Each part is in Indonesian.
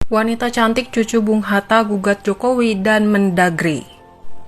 Wanita cantik cucu Bung Hatta gugat Jokowi dan Mendagri.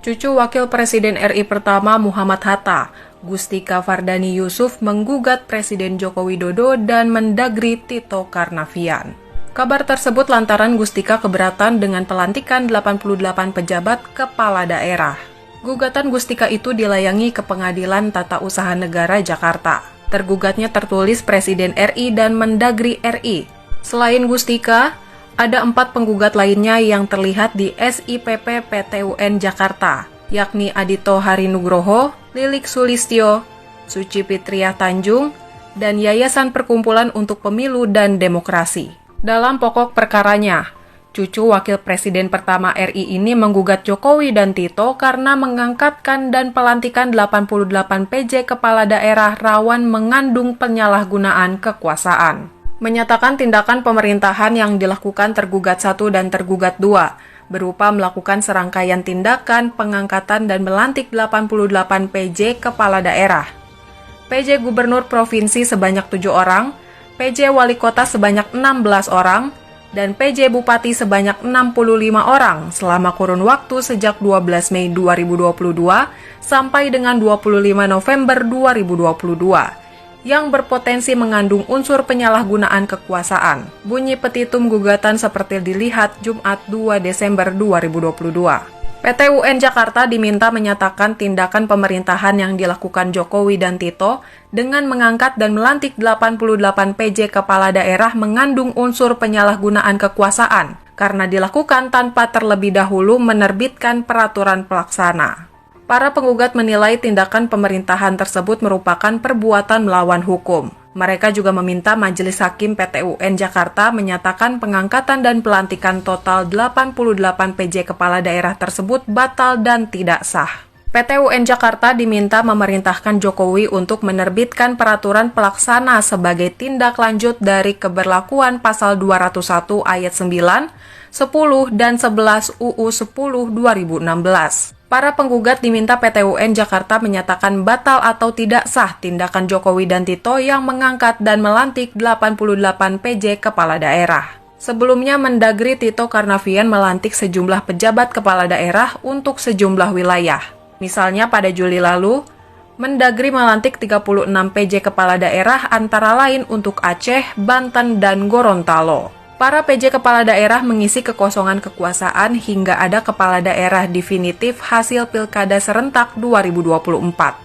Cucu Wakil Presiden RI pertama Muhammad Hatta, Gustika Fardani Yusuf menggugat Presiden Joko Widodo dan Mendagri Tito Karnavian. Kabar tersebut lantaran Gustika keberatan dengan pelantikan 88 pejabat kepala daerah. Gugatan Gustika itu dilayangi ke Pengadilan Tata Usaha Negara Jakarta. Tergugatnya tertulis Presiden RI dan Mendagri RI. Selain Gustika, ada 4 penggugat lainnya yang terlihat di SIPP PT UN Jakarta, yakni Adito Harinugroho, Lilik Sulistyo, Suci Fitriah Tanjung, dan Yayasan Perkumpulan untuk Pemilu dan Demokrasi. Dalam pokok perkaranya, cucu Wakil Presiden pertama RI ini menggugat Jokowi dan Tito karena mengangkatkan dan pelantikan 88 PJ kepala daerah rawan mengandung penyalahgunaan kekuasaan. Menyatakan tindakan pemerintahan yang dilakukan tergugat 1 dan tergugat 2, berupa melakukan serangkaian tindakan pengangkatan dan melantik 88 PJ kepala daerah. PJ Gubernur Provinsi sebanyak 7 orang, PJ Wali Kota sebanyak 16 orang, dan PJ Bupati sebanyak 65 orang selama kurun waktu sejak 12 Mei 2022 sampai dengan 25 November 2022. Yang berpotensi mengandung unsur penyalahgunaan kekuasaan. Bunyi petitum gugatan seperti dilihat Jumat 2 Desember 2022. PT UN Jakarta diminta menyatakan tindakan pemerintahan yang dilakukan Jokowi dan Tito dengan mengangkat dan melantik 88 PJ kepala daerah mengandung unsur penyalahgunaan kekuasaan karena dilakukan tanpa terlebih dahulu menerbitkan peraturan pelaksana. Para penggugat menilai tindakan pemerintahan tersebut merupakan perbuatan melawan hukum. Mereka juga meminta Majelis Hakim PT UN Jakarta menyatakan pengangkatan dan pelantikan total 88 PJ kepala daerah tersebut batal dan tidak sah. PT UN Jakarta diminta memerintahkan Jokowi untuk menerbitkan peraturan pelaksana sebagai tindak lanjut dari keberlakuan pasal 201 ayat 9, 10, dan 11 UU 10 2016. Para penggugat diminta PT UN Jakarta menyatakan batal atau tidak sah tindakan Jokowi dan Tito yang mengangkat dan melantik 88 PJ kepala daerah. Sebelumnya Mendagri Tito Karnavian melantik sejumlah pejabat kepala daerah untuk sejumlah wilayah. Misalnya pada Juli lalu, Mendagri melantik 36 PJ kepala daerah antara lain untuk Aceh, Banten, dan Gorontalo. Para PJ kepala daerah mengisi kekosongan kekuasaan hingga ada kepala daerah definitif hasil Pilkada serentak 2024.